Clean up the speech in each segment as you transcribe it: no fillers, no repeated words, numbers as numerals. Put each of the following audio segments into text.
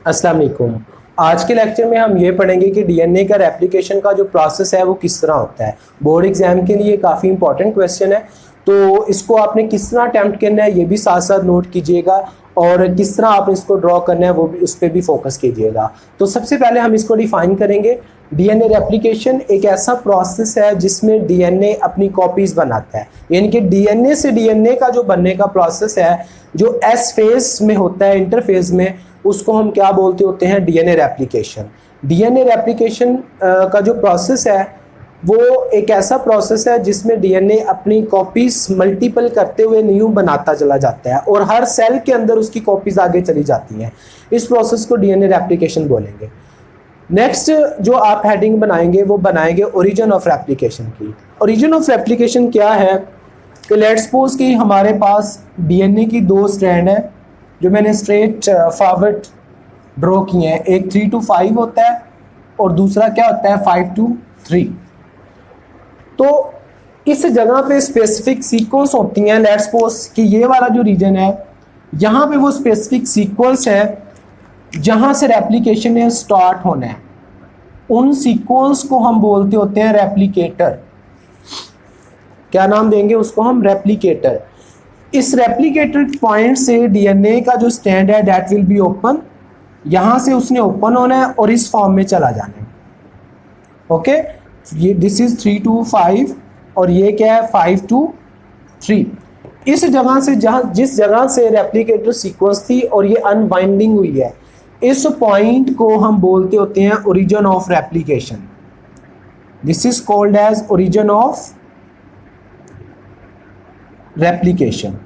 अस्सलाम वालेकुम। आज के लेक्चर में हम ये पढ़ेंगे कि डीएनए का रेप्लिकेशन का जो प्रोसेस है वो किस तरह होता है। बोर्ड एग्जाम के लिए काफ़ी इंपॉर्टेंट क्वेश्चन है, तो इसको आपने किस तरह अटैम्प्ट करना है ये भी साथ साथ नोट कीजिएगा, और किस तरह आपने इसको ड्रॉ करना है वो भी, उस पर भी फोकस कीजिएगा। तो सबसे पहले हम इसको डिफाइन करेंगे। डीएनए रेप्लिकेशन एक ऐसा प्रोसेस है जिसमें डीएनए अपनी कॉपीज बनाता है, यानी कि डीएनए से डीएनए का जो बनने का प्रोसेस है, जो एस फेज में होता है, इंटरफेज में, उसको हम क्या बोलते होते हैं? DNA replication. डीएनए रेप्लिकेशन का जो प्रोसेस है वो एक ऐसा प्रोसेस है जिसमें डीएनए अपनी कॉपीज मल्टीपल करते हुए न्यू बनाता चला जाता है और हर सेल के अंदर उसकी कॉपीज आगे चली जाती हैं। इस प्रोसेस को डीएनए रेप्लिकेशन बोलेंगे। नेक्स्ट जो आप हेडिंग बनाएंगे वो बनाएंगे ओरिजिन ऑफ रेप्लिकेशन की। ओरिजिन ऑफ रेप्लिकेशन क्या है कि लेट्स सपोज कि हमारे पास डीएनए की दो स्ट्रैंड है जो मैंने स्ट्रेट फॉरवर्ड ड्रॉ किए हैं। एक 3 to 5 होता है और दूसरा क्या होता है 5 to 3। तो इस जगह पे स्पेसिफिक सीक्वेंस होती हैं। लेट्स सपोज कि ये वाला जो रीजन है यहाँ पे वो स्पेसिफिक सीक्वेंस है जहाँ से रेप्लिकेशन ने स्टार्ट होना है। उन सीक्वेंस को हम बोलते होते हैं रेप्लिकेटर। क्या नाम देंगे उसको हम? रेप्लिकेटर। इस रेप्लिकेटर पॉइंट से डीएनए का जो स्टैंड है दैट विल बी ओपन। यहां से उसने ओपन होना है और इस फॉर्म में चला जाना है। ओके, ये दिस इज 3 to 5 और ये क्या है 5 to 3। इस जगह से जिस जगह से रेप्लिकेटर सीक्वेंस थी और ये अनबाइंडिंग हुई है, इस पॉइंट को हम बोलते होते हैं origin of replication. This is called as origin of replication.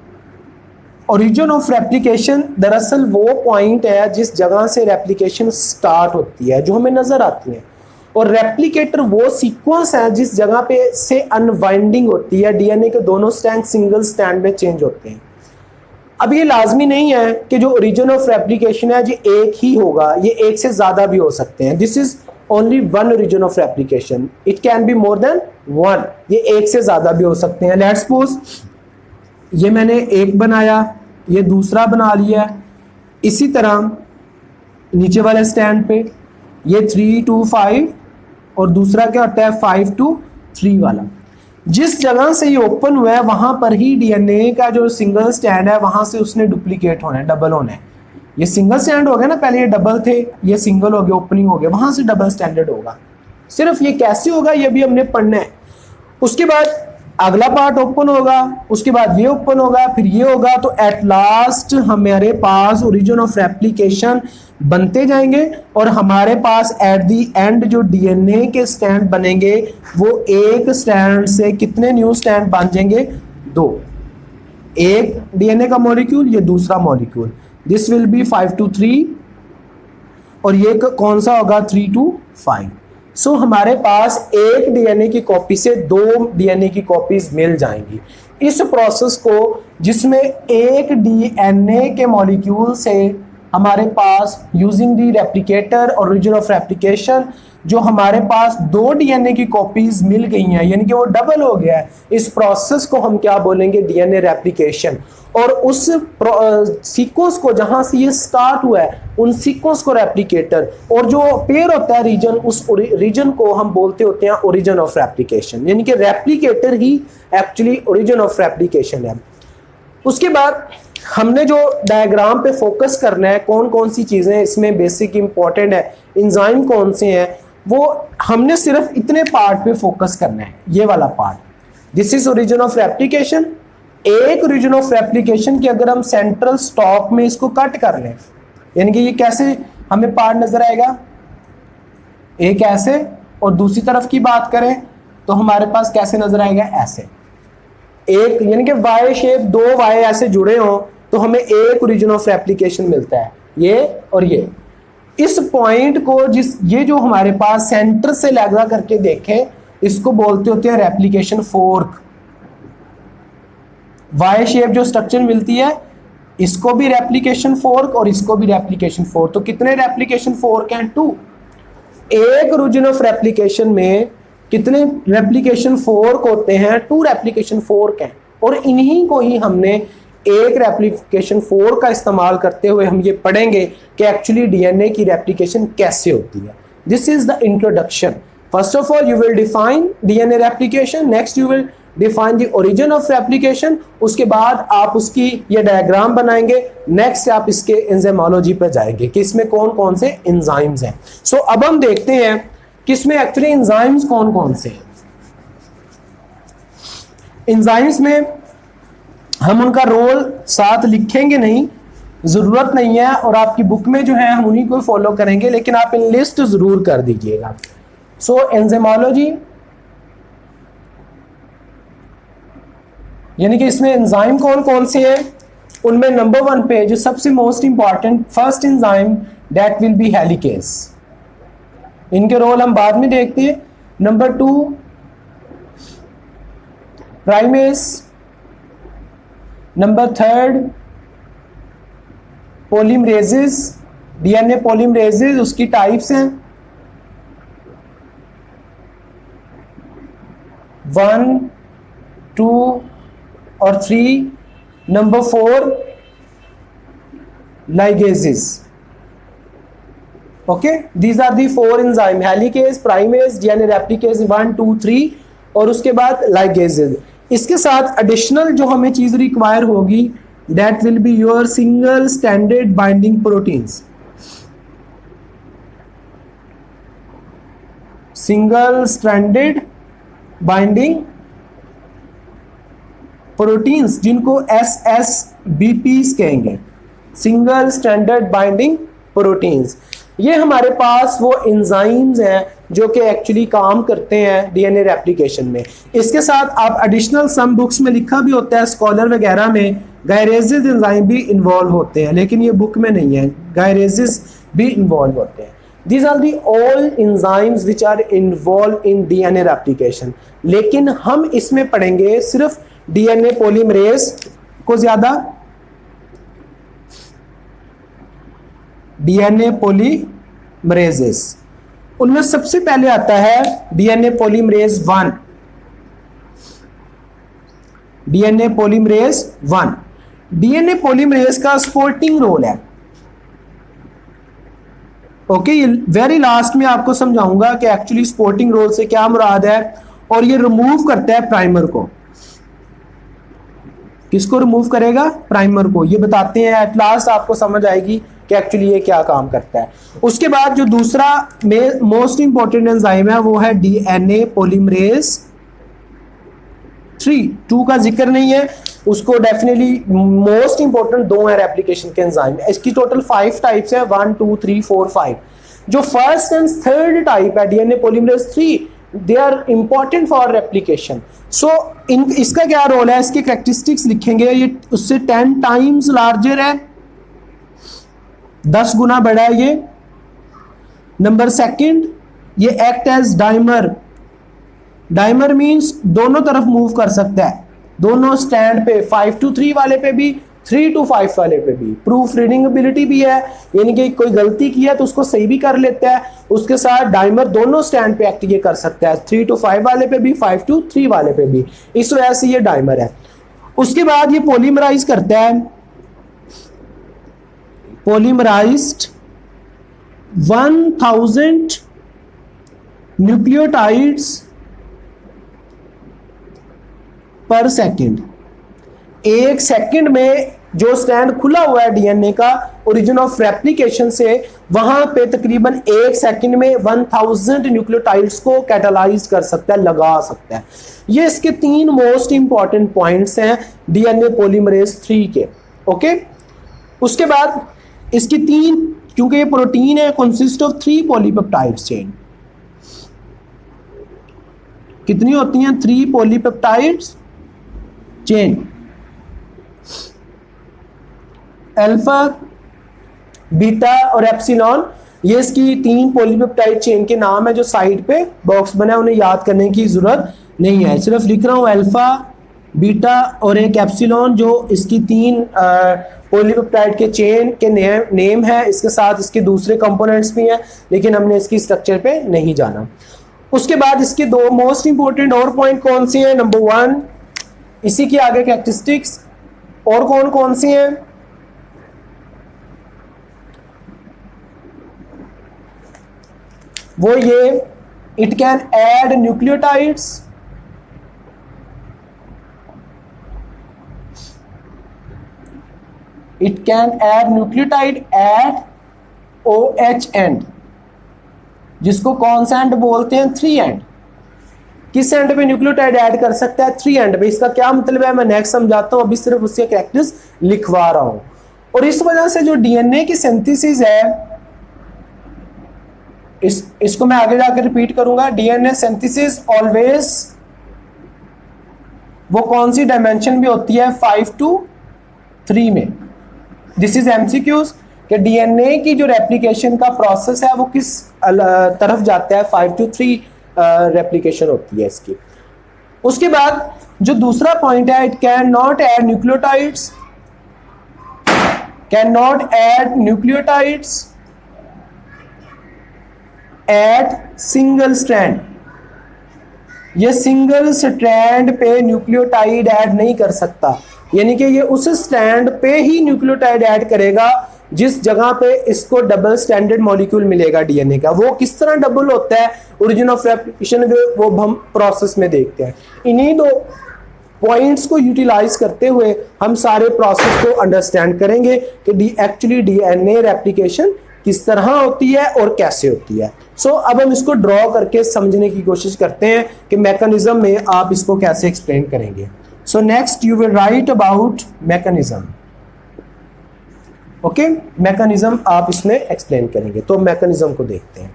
Origin of replication दरअसल वो पॉइंट है जिस जगह से रेप्लिकेशन स्टार्ट होती है, जो हमें नजर आती है, और रेप्लिकेटर वो सीक्वेंस है जिस जगह पे से अनवाइंडिंग होती है। डीएनए के दोनों स्टैंड सिंगल स्टैंड में चेंज होते हैं। अब ये लाजमी नहीं है कि जो ओरिजिन ऑफ रेप्लिकेशन है ये एक ही होगा, ये एक से ज्यादा भी हो सकते हैं। This is only one origin of replication, it can be more than one. ये एक से ज्यादा भी हो सकते हैं। लेट्स सपोज ये मैंने एक बनाया, ये दूसरा बना लिया। इसी तरह नीचे वाले स्टैंड पे ये 3 to 5 और दूसरा क्या होता है 5 to 3 वाला। जिस जगह से ये ओपन हुआ है वहां पर ही डीएनए का जो सिंगल स्टैंड है वहां से उसने डुप्लीकेट होना है, डबल होना है। ये सिंगल स्टैंड हो गया ना, पहले ये डबल थे, ये सिंगल हो गया, ओपनिंग हो गया, वहां से डबल स्टैंडर्ड होगा। सिर्फ ये कैसे होगा ये भी हमने पढ़ना है। उसके बाद अगला पार्ट ओपन होगा, उसके बाद ये ओपन होगा, फिर ये होगा, तो एट लास्ट हमारे पास ओरिजिन ऑफ रेप्लिकेशन बनते जाएंगे और हमारे पास एट दी एंड जो डीएनए के स्टैंड बनेंगे वो एक स्टैंड से कितने न्यू स्टैंड बन जाएंगे? 2। एक डीएनए का मॉलिक्यूल, ये दूसरा molecule. This will B 5 to 3 और ये कौन सा होगा 3 to 5। सो हमारे पास एक डीएनए की कॉपी से 2 डीएनए की कॉपीज मिल जाएंगी। इस प्रोसेस को जिसमें एक डीएनए के मॉलिक्यूल से हमारे पास यूजिंग दी रेप्लिकेटर और ओरिजिन ऑफ रेप्लिकेशन जो हमारे पास 2 डीएनए की कॉपीज मिल गई हैं, यानी कि वो डबल हो गया है। इस प्रोसेस को हम क्या बोलेंगे? DNA replication. और उस सीक्वेंस को जहां से ये स्टार्ट हुआ है उन सीक्वेंस को रेप्लिकेटर, और जो पेयर होता है रीजन, उस रीजन को हम बोलते होते हैं ओरिजिन ऑफ रेप्लिकेशन। यानी कि replicator he actually origin of replication है। उसके बाद हमने जो डायग्राम पे फोकस करना है, कौन कौन सी चीजें इसमें बेसिक इंपॉर्टेंट है, एंजाइम कौन से हैं, वो हमने सिर्फ इतने पार्ट पे फोकस करना है। ये वाला part, this is origin of replication. एक ओरिजिन ऑफ रेप्लिकेशन की अगर हम सेंट्रल स्टॉक में इसको कट कर लें, यानी कि ये कैसे हमें पार्ट नजर आएगा, एक ऐसे, और दूसरी तरफ की बात करें तो हमारे पास कैसे नजर आएगा? ऐसे। एक यानी कि वाई शेप, 2 वाई ऐसे जुड़े हों तो हमें एक ओरिजिन ऑफ रेप्लिकेशन मिलता है, ये और ये। इस पॉइंट को ये जो हमारे पास सेंटर से लगा करके देखें, इसको बोलते होते हैं रेप्लिकेशन फोर्क। वाई शेप जो स्ट्रक्चर मिलती है इसको भी रेप्लिकेशन फोर्क और इसको भी रेप्लिकेशन फोर्क। तो कितने रेप्लिकेशन फोर्क हैं? 2। एक ओरिजिन ऑफ रेप्लिकेशन में कितने रेप्लिकेशन फोर्क होते हैं? 2 रेप्लिकेशन फोर्क हैं। और इन्हीं को ही हमने एक रेप्लिकेशन 4 का इस्तेमाल करते हुए हम ये पढ़ेंगे कि एक्चुअली डीएनए की रेप्लिकेशन कैसे होती है। This is the introduction. First of all you will define DNA replication, next you will define the origin of replication, उसके बाद आप उसकी ये डायग्राम बनाएंगे, नेक्स्ट आप इसके एंजाइमोलॉजी पर जाएंगे कि इसमें कौन कौन से एंजाइम्स हैं। सो अब हम देखते हैं कि इसमें एक्चुअली एंजाइम्स कौन कौन से हैं। एंजाइम्स में हम उनका रोल साथ लिखेंगे नहीं, जरूरत नहीं है, और आपकी बुक में जो है हम उन्हीं को फॉलो करेंगे, लेकिन आप इन लिस्ट जरूर कर दीजिएगा। सो एंजाइमोलॉजी यानी कि इसमें एंजाइम कौन कौन से हैं, उनमें नंबर 1 पे जो सबसे most important first enzyme that will be helicase. इनके रोल हम बाद में देखते हैं। Number 2 primase, number 3 polymerases, DNA polymerases उसकी टाइप्स हैं 1, 2 और 3। Number 4 ligases. Okay, these are the 4 enzyme, helicase, primase, DNA replicase 1, 2, 3 और उसके बाद लाइगेजेस। इसके साथ एडिशनल जो हमें चीज रिक्वायर होगी that will be your single standard binding proteins. Single standard binding proteins जिनको SSBPs कहेंगे, सिंगल स्टैंडर्ड बाइंडिंग प्रोटीन्स। ये हमारे पास वो एंजाइम्स हैं जो कि एक्चुअली काम करते हैं डीएनए रेप्लिकेशन में। इसके साथ आप एडिशनल सम बुक्स में लिखा भी होता है, स्कॉलर वगैरह में गायरेजेस एंजाइम भी इन्वॉल्व होते हैं, लेकिन ये बुक में नहीं है, गायरेजेस भी इन्वॉल्व होते हैं। These are the all enzymes which are involved in DNA replication। लेकिन हम इसमें पढ़ेंगे सिर्फ डीएनए पॉलीमरेज को ज्यादा, डीएनए पॉलीमरेजेस। उनमें सबसे पहले आता है DNA polymerase 1। DNA polymerase 1, DNA polymerase का सपोर्टिंग रोल है। ओके, ये वेरी लास्ट में आपको समझाऊंगा कि एक्चुअली सपोर्टिंग रोल से क्या मुराद है, और ये रिमूव करता है प्राइमर को। किसको रिमूव करेगा? प्राइमर को। ये बताते हैं, एट लास्ट आपको समझ आएगी कि एक्चुअली ये क्या काम करता है। उसके बाद जो दूसरा मोस्ट इंपॉर्टेंट एंजाइम है वो है डीएनए पॉलीमरेज 3। 2 का जिक्र नहीं है, उसको डेफिनेटली मोस्ट इंपॉर्टेंट 2 है रेप्लिकेशन के एंजाइम। इसकी टोटल 5 टाइप्स है, 1, 2, 3, 4, 5। जो फर्स्ट एंड थर्ड टाइप है DNA polymerase 3, they are important for replication. So इसका क्या रोल है, इसके कैरेक्टरिस्टिक्स लिखेंगे। ये उससे 10 टाइम्स लार्जर है, 10 गुना बड़ा है ये। नंबर 2, ये act as dimer. Dimer means दोनों तरफ मूव कर सकता है, दोनों स्टैंड पे, 5 to 3 वाले पे भी, 3 to 5 वाले पे भी। प्रूफ रीडिंग एबिलिटी भी है, यानी कि कोई गलती की है तो उसको सही भी कर लेता है। उसके साथ डाइमर दोनों स्टैंड पे एक्ट ये कर सकता है, 3 to 5 वाले पे भी, 5 to 3 वाले पे भी। इस वजह से ये डाइमर है। उसके बाद ये पॉलीमराइज करता है, पॉलीमराइज्ड 1000 न्यूक्लियोटाइड्स पर सेकेंड। 1 सेकंड में जो स्टैंड खुला हुआ है डीएनए का ओरिजिन ऑफ रेप्लिकेशन से, वहां पे तकरीबन 1 सेकंड में 1000 न्यूक्लियोटाइड्स को कैटालाइज कर सकता है, लगा सकता है। ये इसके 3 मोस्ट इंपॉर्टेंट पॉइंट्स हैं डीएनए पॉलीमरेज 3 के। ओके, उसके बाद इसकी 3, क्योंकि ये प्रोटीन है, कंसिस्ट ऑफ 3 पॉलीपेप्टाइड चेन। कितनी होती हैं? 3 पॉलीपेप्टाइड्स चेन। अल्फा, बीटा और एप्सिलॉन, ये इसकी 3 पॉलीपेप्टाइड चेन के नाम है जो साइड पे बॉक्स बना है, उन्हें याद करने की जरूरत नहीं है। सिर्फ लिख रहा हूं अल्फा, बीटा और एक एप्सिलॉन, जो इसकी 3 पॉलीपेप्टाइड के चेन के नेम है। इसके साथ इसके दूसरे कंपोनेंट्स भी हैं, लेकिन हमने इसकी स्ट्रक्चर पे नहीं जाना। उसके बाद इसके 2 मोस्ट इंपोर्टेंट और पॉइंट कौन से हैं? नंबर 1, इसी के आगे कैरेक्टरिस्टिक्स, और कौन कौन सी हैं? वो ये it can add nucleotides, it can add nucleotide at OH end, जिसको कौन सा एंड बोलते हैं? 3 एंड। किस एंड पे न्यूक्लियोटाइड ऐड कर सकता है? 3 एंड पे। इसका क्या मतलब है मैं नेक्स्ट समझाता हूं, अभी सिर्फ उसके कैरेक्टर्स लिखवा रहा हूं। और इस वजह से जो डीएनए की सिंथेसिस है, इसको मैं आगे जाकर रिपीट करूंगा। डीएनए सिंथेसिस ऑलवेज, वो कौन सी डायमेंशन भी होती है? 5 to 3 में। दिस इज एमसीक्यूज कि डीएनए की जो रेप्लिकेशन का प्रोसेस है वो किस तरफ जाता है? 5 to 3 रेप्लिकेशन होती है इसकी। उसके बाद जो दूसरा पॉइंट है, it can not add nucleotides, can not add nucleotides at single strand. ये सिंगल स्ट्रैंड पे न्यूक्लियोटाइड ऐड नहीं कर सकता, यानी कि ये उस स्ट्रैंड पे ही न्यूक्लियोटाइड ऐड करेगा जिस जगह पे इसको डबल स्टैंडर्ड मॉलिक्यूल मिलेगा डीएनए का। वो किस तरह डबल होता है, ओरिजिन ऑफ रेप्लिकेशन, वो हम प्रोसेस में देखते हैं। इन्हीं दो पॉइंट्स को यूटिलाइज करते हुए हम सारे प्रोसेस को अंडरस्टैंड करेंगे कि एक्चुअली डीएनए रेप्लिकेशन किस तरह होती है और कैसे होती है। सो अब हम इसको ड्रॉ करके समझने की कोशिश करते हैं कि मैकेनिज्म में आप इसको कैसे एक्सप्लेन करेंगे। So next you will write about mechanism. Okay, mechanism आप इसमें एक्सप्लेन करेंगे। तो मैकेनिज्म को देखते हैं।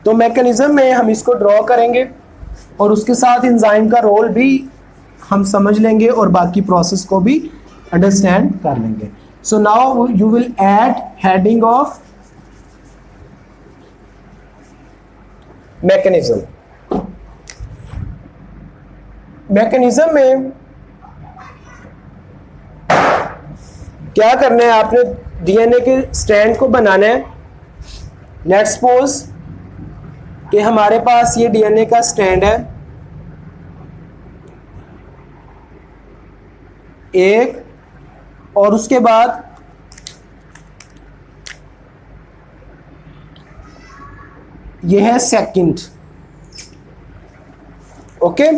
तो मैकेनिज्म में हम इसको ड्रॉ करेंगे और उसके साथ एंजाइम का रोल भी हम समझ लेंगे और बाकी प्रोसेस को भी अंडरस्टैंड कर लेंगे। So now you will add heading of mechanism. Mechanism में क्या करना है, आपने डीएनए के स्ट्रैंड को बनाना है। लेट्स सपोज कि हमारे पास ये डीएनए का स्ट्रैंड है, एक, और उसके बाद यह है सेकंड। ओके,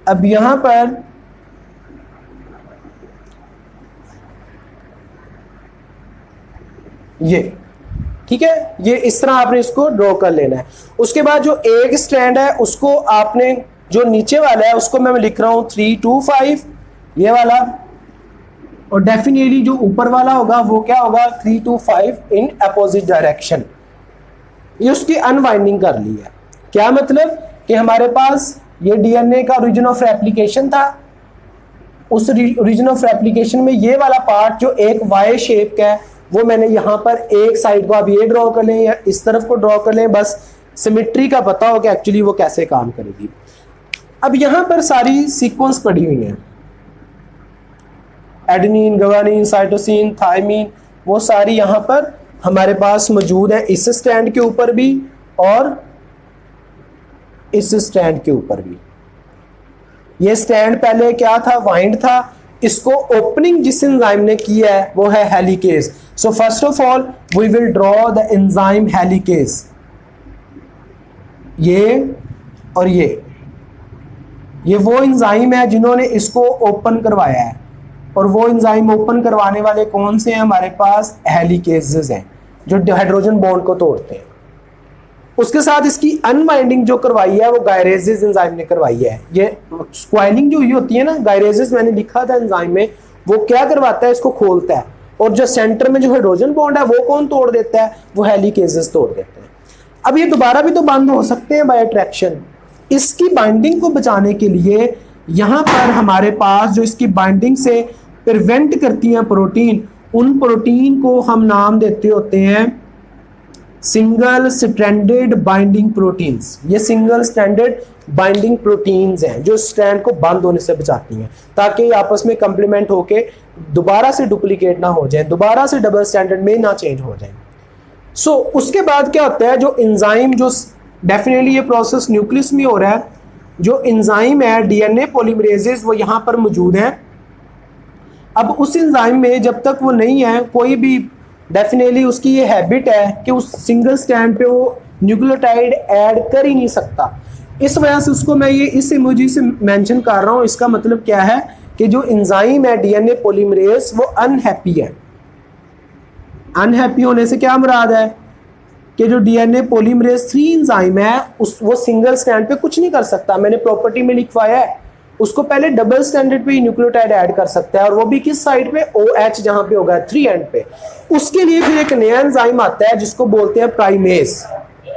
अब यहां पर ये ठीक है, ये इस तरह आपने इसको ड्रॉ कर लेना है। उसके बाद जो एक स्ट्रैंड है उसको आपने, जो नीचे वाला है उसको मैं लिख रहा हूं 3 to 5, ये वाला, और डेफिनेटली जो ऊपर वाला होगा वो क्या होगा? 3 to 5 इन अपोजिट डायरेक्शन। ये उसकी अनवाइंडिंग कर ली है। क्या मतलब कि हमारे पास ये डीएनए का ओरिजिन ऑफ रेप्लिकेशन था, उस ओरिजिन ऑफ रेप्लिकेशन में ये वाला पार्ट जो एक वाई शेप का है वो मैंने यहाँ पर एक साइड को आप ये ड्रॉ कर लें या इस तरफ को ड्रॉ कर लें, बस सिमेट्री का पता हो कि एक्चुअली वो कैसे काम करेगी। अब यहाँ पर सारी सीक्वेंस पड़ी हुई है, एडेनिन, गुआनिन, साइटोसिन, थायमिन, वो सारी यहाँ पर हमारे पास मौजूद है, इस स्टैंड के ऊपर भी और इस स्टैंड के ऊपर भी। ये स्टैंड पहले क्या था? वाइंड था। इसको ओपनिंग जिस एंजाइम ने किया है वो है helicase. So first of all we will draw the enzyme helicase. ये और ये वो एंजाइम है जिन्होंने इसको ओपन करवाया है, और वो एंजाइम ओपन करवाने वाले कौन से हैं? हमारे पास हेलिकेजेस हैं जो हाइड्रोजन बॉन्ड को तोड़ते हैं। उसके साथ इसकी अनवाइंडिंग जो करवाई है वो गायरेजेस एंजाइम ने करवाई है। ये स्क्वाइलिंग जो हुई होती है ना, गायरेजेस मैंने लिखा था एंजाइम में, वो क्या करवाता है? इसको खोलता है। और जो सेंटर में जो हाइड्रोजन बॉन्ड है वो कौन तोड़ देता है? वो हेलिकेजेस तोड़ देते हैं। अब ये दोबारा भी तो बंद हो सकते हैं बाय अट्रैक्शन। इसकी बाइंडिंग को बचाने के लिए यहां पर हमारे पास जो इसकी बाइंडिंग से प्रिवेंट करती हैं प्रोटीन, उन प्रोटीन को हम नाम देते होते हैं सिंगल स्ट्रैंडेड बाइंडिंग प्रोटीन्स। ये सिंगल स्ट्रैंडेड बाइंडिंग प्रोटीन्स हैं जो स्ट्रैंड को बंद होने से बचाती हैं, ताकि आपस में कंप्लीमेंट होके दोबारा से डुप्लीकेट ना हो जाए, दोबारा से डबल स्टैंडर्ड में ना चेंज हो जाए। सो उसके बाद क्या होता है? जो एंजाइम जो डेफिनेटली ये प्रोसेस न्यूक्लियस में हो रहा है। जो एंजाइम है डीएनए पॉलीमरेजेस वो यहाँ पर मौजूद है। अब उस एंजाइम में जब तक वो नहीं है, कोई भी डेफिनेटली उसकी ये हैबिट है कि उस सिंगल स्ट्रैंड पे वो न्यूक्लियोटाइड ऐड कर ही नहीं सकता। इस वजह से उसको मैं ये इस इमोजी से मेंशन कर रहा हूँ। इसका मतलब क्या है कि जो एंजाइम है डीएनए पॉलीमरेज वो अनहैप्पी है। अनहैप्पी होने से क्या मुराद है कि जो डीएनए पॉलीमरेज 3 एंजाइम है वो सिंगल स्ट्रैंड पे कुछ नहीं कर सकता। मैंने प्रॉपर्टी में लिखवाया है, उसको पहले डबल स्टैंडर्ड पे न्यूक्लियोटाइड ऐड कर सकता है, और वो भी किस साइड पे, OH जहां पे होगा 3 एंड पे। उसके लिए फिर एक नया एंजाइम आता है जिसको बोलते हैं प्राइमेज,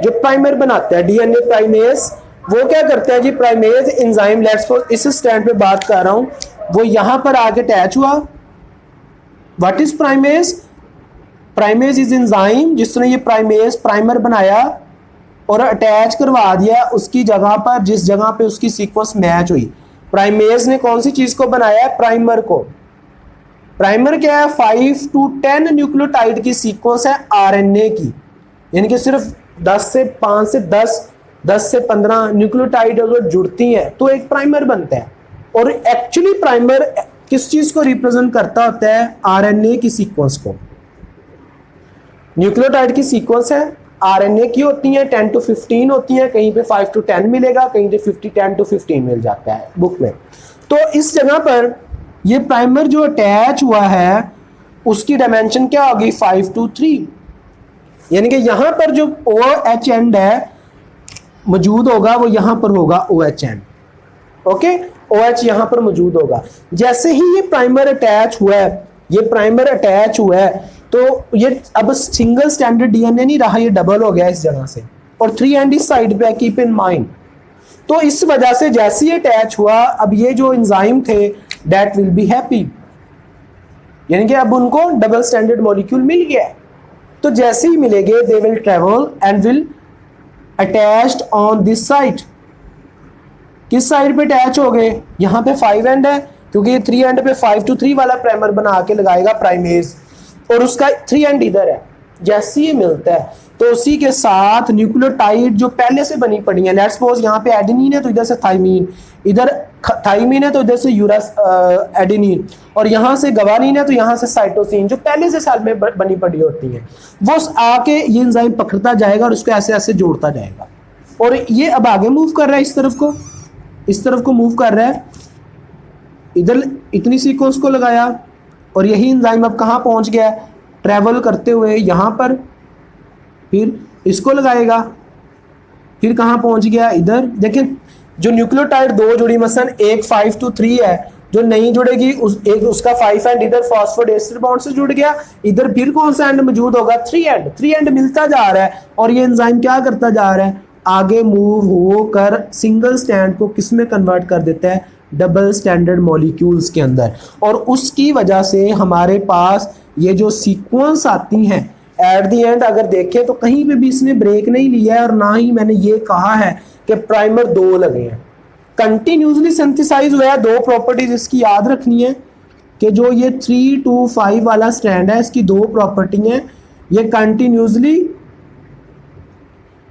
जो प्राइमर बनाता है डीएनए प्राइमेज। वो क्या करता है जी, प्राइमेज एंजाइम, लेट्स सपोज इस स्टैंड पे बात कर रहा हूं, वो यहां पर आके अटैच हुआ। What is primase? Primase is enzyme जिसने ये प्राइमेज प्राइमर बनाया और अटैच करवा दिया उसकी जगह पर जिस जगह पे उसकी सीक्वेंस मैच हुई। प्राइमेज ने कौन सी चीज को बनाया है? प्राइमर को। प्राइमर क्या है? 5 to 10 न्यूक्लियोटाइड की सीक्वेंस है आरएनए की, यानी कि सिर्फ 10 से 10 से 15 न्यूक्लियोटाइड अगर जुड़ती हैं तो एक प्राइमर बनता है। और एक्चुअली प्राइमर किस चीज को रिप्रेजेंट करता होता है? आरएनए की सीक्वेंस को। न्यूक्लियोटाइड की सीक्वेंस है आरएनए की होती है, 10 to 15 होती है, कहीं पे 5 to 10 मिलेगा, कहीं पे 10 to 15 मिल जाता है बुक में। तो इस जगह पर ये प्राइमर जो अटैच हुआ है उसकी डायमेंशन क्या होगी? 5 to 3, यानी कि यहां पर जो OH एंड है मौजूद होगा वो यहां पर होगा OH एंड। ओके, OH यहां पर मौजूद होगा। जैसे ही ये प्राइमर अटैच हुआ है, तो ये अब सिंगल स्टैंडर्ड डीएनए नहीं रहा, ये डबल हो गया इस जगह से, और 3 एंड इस साइड पे, कीप इन माइंड। तो इस वजह से जैसे ही अटैच हुआ, अब ये जो एंजाइम थे दैट विल बी हैप्पी, यानी कि अब उनको डबल स्टैंडर्ड मॉलिक्यूल मिल गया। तो जैसे ही मिलेंगे they will travel and will attached on this side. किस साइड पे अटैच हो गए? यहाँ पे 5 एंड है, क्योंकि ये 3 एंड पे 5 to 3 वाला प्राइमर बना के लगाएगा प्राइमेज, और उसका 3 एंड इधर है। जैसे ही मिलता है तो उसी के साथ न्यूक्लियोटाइड जो पहले से बनी पड़ी है, लेट्स सपोज यहाँ पे एडेनिन है तो इधर से थाइमीन, इधर थाइमीन है तो इधर से एडेनिन, और यहाँ से गवानीन है तो यहाँ से साइटोसिन, जो पहले से साल में बनी पड़ी होती है, वो आके ये एंजाइम पकड़ता जाएगा और उसको ऐसे ऐसे जोड़ता जाएगा। और ये अब आगे मूव कर रहा है, इस तरफ को मूव कर रहा है। इधर इतनी सीक्वेंस को लगाया और यही एंजाइम अब कहाँ पहुंच गया? ट्रैवल करते हुए यहाँ पर, फिर इसको लगाएगा, फिर कहाँ पहुंच गया? इधर। देखें जो न्यूक्लियोटाइड 2 जुड़ी, मसलन एक 5 to 3 है, जो नहीं जुड़ेगी उसका 5 एंड इधर फॉस्फोडेस्टर बॉन्ड से जुड़ गया, इधर फिर कौन सा एंड मौजूद होगा? 3 एंड मिलता जा रहा है, और ये एंजाइम क्या करता जा रहा है? आगे मूव होकर सिंगल स्टैंड को किस में कन्वर्ट कर देता है? डबल स्टैंडर्ड मॉलिक्यूल्स के अंदर। और उसकी वजह से हमारे पास ये जो सीक्वेंस आती हैं एट द एंड, अगर देखें तो कहीं पे भी इसने ब्रेक नहीं लिया है, और ना ही मैंने ये कहा है कि प्राइमर 2 लगे हैं। कंटिन्यूसली सिंथेसाइज हुआ है। 2 प्रॉपर्टीज इसकी याद रखनी है कि जो ये 3 to 5 वाला स्ट्रैंड है, इसकी 2 प्रॉपर्टी हैं। ये कंटिन्यूसली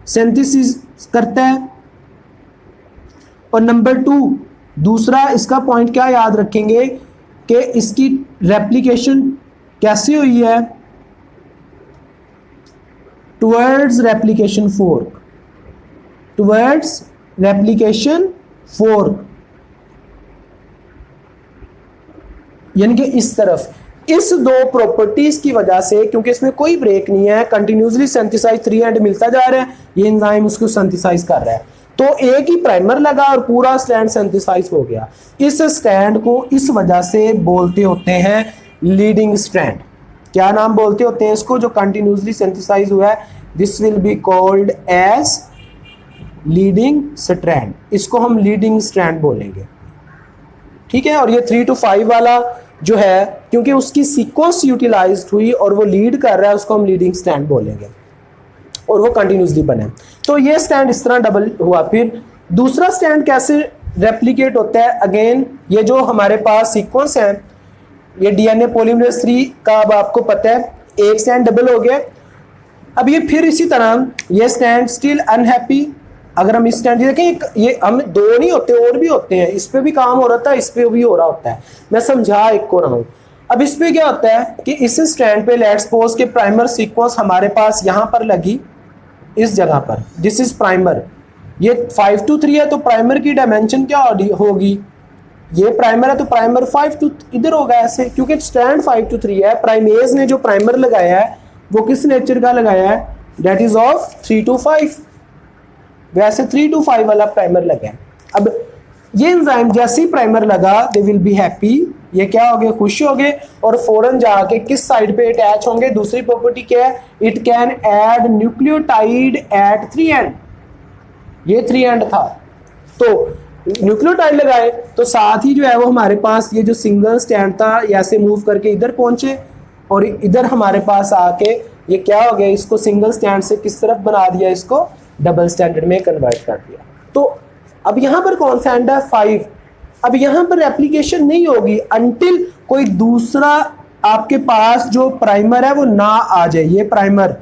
सिंथेसिस करता है, और नंबर 2 दूसरा इसका पॉइंट क्या याद रखेंगे कि इसकी रेप्लिकेशन कैसे हुई है? टुवर्ड्स रेप्लिकेशन फोर्क, यानी कि इस तरफ। इस 2 प्रॉपर्टीज की वजह से, क्योंकि इसमें कोई ब्रेक नहीं है, कंटिन्यूसली सिंथेसाइज 3 एंड मिलता जा रहा है, ये एंजाइम उसको सिंथेसाइज कर रहा है, तो एक ही प्राइमर लगा और पूरा स्टैंड सिंथेसाइज हो गया। इस स्टैंड को इस वजह से बोलते होते हैं लीडिंग स्ट्रैंड। क्या नाम बोलते होते हैं इसको? जो कंटिन्यूसली सिंथेसाइज हुआ है, this will be called as leading strand. इसको हम लीडिंग स्ट्रैंड बोलेंगे, ठीक है। और ये 3 to 5 वाला जो है, क्योंकि उसकी सीक्वेंस यूटिलाइज्ड हुई और वो लीड कर रहा है, उसको हम लीडिंग स्टैंड बोलेंगे, और वो कंटिन्यूसली बने। तो ये स्टैंड इस तरह डबल हुआ। फिर दूसरा स्टैंड कैसे रेप्लिकेट होता है? अगेन ये जो हमारे पास सीक्वेंस है, ये डीएनए पॉलीमरेज 3 का, अब आपको पता है एक स्टैंड डबल हो गया। अब ये फिर इसी तरह ये स्टैंड स्टिल अनहैप्पी, अगर हम इस स्टैंड देखें, ये हम दो नहीं होते और भी होते हैं, इस पे भी काम हो रहा था, इस पे भी हो रहा होता है, मैं समझा एक को रहा हूं। अब इस पे क्या होता है कि इस स्टैंड पे लेट्स सपोज के प्राइमर सीक्वेंस हमारे पास यहां पर लगी, इस जगह पर, दिस इज प्राइमर, ये 5 to 3 है, तो प्राइमर की डायमेंशन क्या होगी, ये प्राइमर है तो प्राइमर 5 to इधर होगा ऐसे, क्योंकि स्टैंड 5 to 3 है। प्राइमेज ने जो प्राइमर लगाया है वो किस नेचर का लगाया है, दैट इज ऑफ 3 to 5, वैसे 3 to 5 वाला प्राइमर लगा है। अब ये एंजाइम जैसे ही प्राइमर लगा, दे विल बी हैप्पी, ये क्या हो गए, खुश हो गए, और फौरन जाके किस साइड पे अटैच होंगे, दूसरी प्रॉपर्टी क्या है, it can add nucleotide at 3 end, ये 3 एंड था, तो न्यूक्लियोटाइड लगाए तो साथ ही जो है वो हमारे पास ये जो सिंगल स्टैंड था ऐसे मूव करके इधर पहुंचे, और इधर हमारे पास आके ये क्या हो गया, इसको सिंगल स्टैंड से किस तरफ बना दिया, इसको डबल स्टैंडर्ड में कन्वर्ट कर दिया। तो अब यहां पर कौन सा एंड है, 5। अब यहां पर एप्लीकेशन नहीं होगी अनटिल कोई दूसरा आपके पास जो प्राइमर है वो ना आ जाए, ये प्राइमर,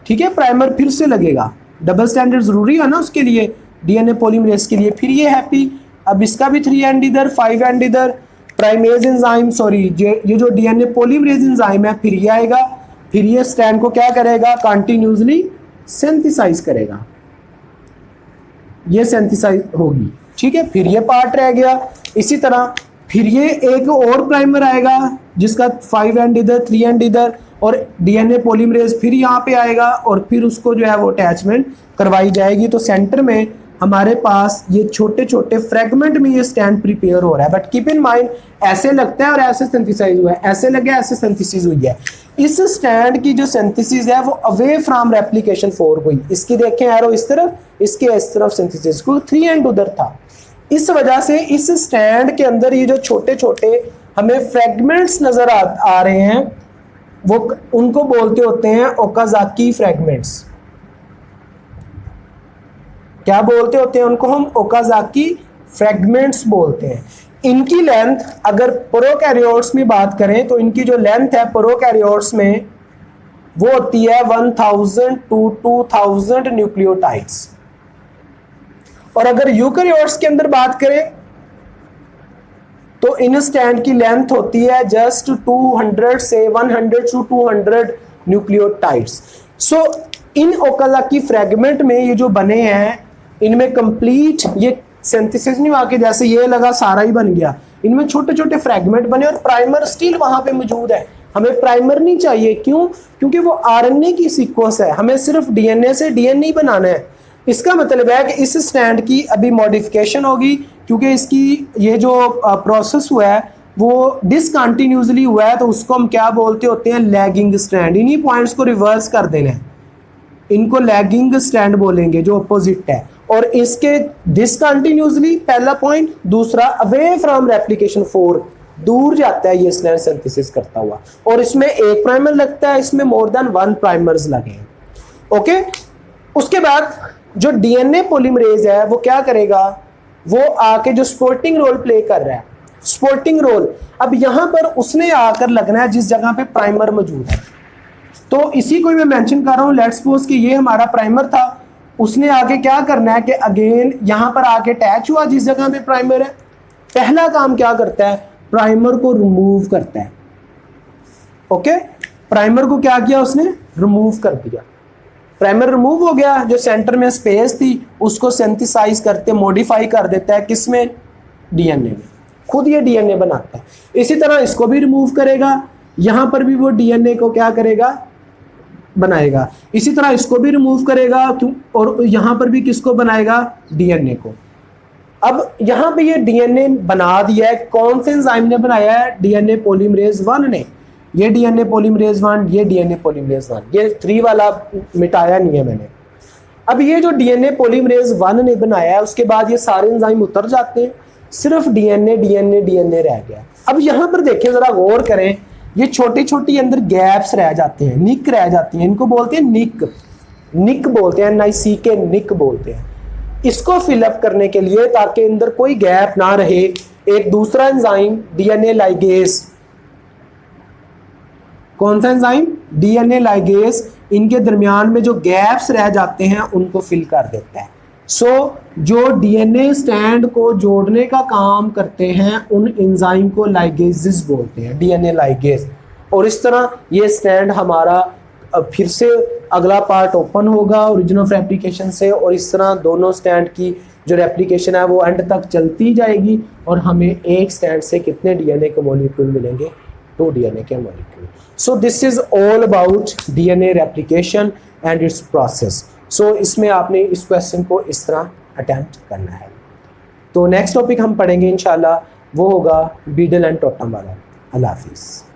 ठीक है, प्राइमर फिर से लगेगा, डबल स्टैंडर्ड जरूरी है ना उसके लिए, डीएनए पॉलीमरेज के लिए, फिर ये हैप्पी। अब इसका भी 3 एंड इधर, 5 एंड इधर, प्राइमेज एंजाइम, सॉरी ये जो डीएनए पॉलीमरेज एंजाइम है फिर ये आएगा, फिर ये स्ट्रैंड को क्या करेगा, कंटिन्यूसली सिंथेसाइज करेगा, ये सिंथेसाइज होगी, ठीक है, फिर ये पार्ट रह गया। इसी तरह फिर ये एक और प्राइमर आएगा जिसका 5 एंड इधर, 3 एंड इधर, और डीएनए पॉलीमरेज फिर यहाँ पे आएगा, और फिर उसको जो है वो अटैचमेंट करवाई जाएगी। तो सेंटर में हमारे पास ये छोटे छोटे फ्रेगमेंट में ये स्टैंड प्रिपेयर हो रहा है, बट कीप इन माइंड ऐसे लगता है और ऐसे सिंथेसाइज हुआ है, ऐसे लगे ऐसे सिंथेसिस हुई है। इस स्टैंड की जो सिंथेसिस है वो अवे फ्रॉम रेप्लिकेशन 4 हुई, इसकी देखें एरो इस तरफ, इसके इस तरफ सिंथेसिस, को 3 एंड उधर था। इस वजह से इस स्टैंड के अंदर ये जो छोटे छोटे हमें फ्रेगमेंट्स नजर आ रहे हैं, वो उनको बोलते होते हैं ओकाजाकी फ्रेगमेंट्स। क्या बोलते होते हैं उनको, हम ओकाजाकी फ्रेगमेंट्स बोलते हैं। इनकी लेंथ अगर प्रोकैरियोट्स में बात करें तो इनकी जो लेंथ है प्रोकैरियोट्स में वो होती है 1000 to 2000 न्यूक्लियोटाइड्स, और अगर यूकैरियोट्स के अंदर बात करें तो इन स्टैंड की लेंथ होती है जस्ट 200 से 100 to 200 nucleotides. So in Okazaki fragment में ये जो बने हैं इनमें कंप्लीट ये सिंथेसिस नहीं हुआ कि जैसे ये लगा सारा ही बन गया, इनमें छोटे छोटे फ्रेगमेंट बने और प्राइमर स्टिल वहां पे मौजूद है। हमें प्राइमर नहीं चाहिए, क्यों, क्योंकि वो आरएनए की सीक्वेंस है, हमें सिर्फ डीएनए से डीएनए ही बनाना है। इसका मतलब है कि इस स्टैंड की अभी मॉडिफिकेशन होगी, क्योंकि इसकी ये जो प्रोसेस हुआ है वो डिसकंटिन्यूसली हुआ है, तो उसको हम क्या बोलते होते हैं, लैगिंग स्टैंड। इन्हीं पॉइंट्स को रिवर्स कर देना है, इनको लैगिंग स्टैंड बोलेंगे जो अपोजिट है। और इसके डिसकंटिन्यूसली पहला पॉइंट, दूसरा अवे फ्रॉम रेप्लिकेशन 4 दूर जाता है ये स्टैंड सिंथेसिस करता हुआ, और इसमें एक प्राइमर लगता है, इसमें मोर देन 1 प्राइमर्स लगे हैं। ओके, उसके बाद जो डीएनए पॉलीमरेज है वो क्या करेगा, वो आके जो सपोर्टिंग रोल प्ले कर रहा है, सपोर्टिंग रोल, अब यहां पर उसने आकर लगना है जिस जगह पे प्राइमर मौजूद है। तो इसी को मैं मेंशन कर रहा हूं, लेट्स सपोज कि ये हमारा प्राइमर था, उसने आगे क्या करना है कि अगेन यहां पर आके अटैच हुआ जिस जगह पे प्राइमर है। पहला काम क्या करता है, प्राइमर को रिमूव करता है। ओके, प्राइमर को क्या किया उसने, रिमूव कर दिया। प्राइमर रिमूव हो गया, जो सेंटर में स्पेस थी उसको सिंथेसाइज करते मॉडिफाई कर देता है, किसमें, डीएनए में, खुद ये डीएनए बनाता है। इसी तरह इसको भी रिमूव करेगा, यहां पर भी वो डीएनए को क्या करेगा, बनाएगा। इसी तरह इसको भी रिमूव करेगा, और यहां पर भी किसको बनाएगा, डीएनए को। अब यहां पे ये डीएनए बना दिया है, कौन से एंजाइम ने बनाया है, डीएनए पॉलीमरेज 1 ने। ये डीएनए पॉलीमरेज 1, ये डीएनए पॉलीमरेज 1, ये 3 वाला मिटाया नहीं है मैंने। अब ये जो डीएनए पॉलीमरेज 1 ने बनाया है उसके बाद ये सारे एंजाइम उतर जाते हैं, सिर्फ डीएनए डीएनए डीएनए रह गया। अब यहां पर देखें, जरा गौर करें, ये छोटी छोटी अंदर गैप्स रह जाते हैं, निक रह जाती हैं, इनको बोलते हैं निक, निक बोलते हैं, NIC के निक बोलते हैं। इसको फिलअप करने के लिए, ताकि अंदर कोई गैप ना रहे, एक दूसरा एंजाइम डीएनए लाइगेज, कौन सा एंजाइम, डीएनए लाइगेज, इनके दरमियान में जो गैप्स रह जाते हैं उनको फिल कर देता है। जो डीएनए स्टैंड को जोड़ने का काम करते हैं उन एंजाइम को लाइगेजेस बोलते हैं, डीएनए लाइगेज। और इस तरह ये स्टैंड हमारा फिर से अगला पार्ट ओपन होगा ओरिजिन ऑफ रेप्लिकेशन से, और इस तरह दोनों स्टैंड की जो रेप्लिकेशन है वो एंड तक चलती जाएगी और हमें एक स्टैंड से कितने डीएनए के मॉलिक्यूल मिलेंगे, 2 डीएनए के molecule. So this is all about DNA replication and its process. So इसमें आपने इस क्वेश्चन को इस तरह अटेम्प्ट करना है। तो नेक्स्ट टॉपिक हम पढ़ेंगे इंशाल्लाह, वो होगा बीडल एंड टॉटम वाला। अल्लाह हाफिज़।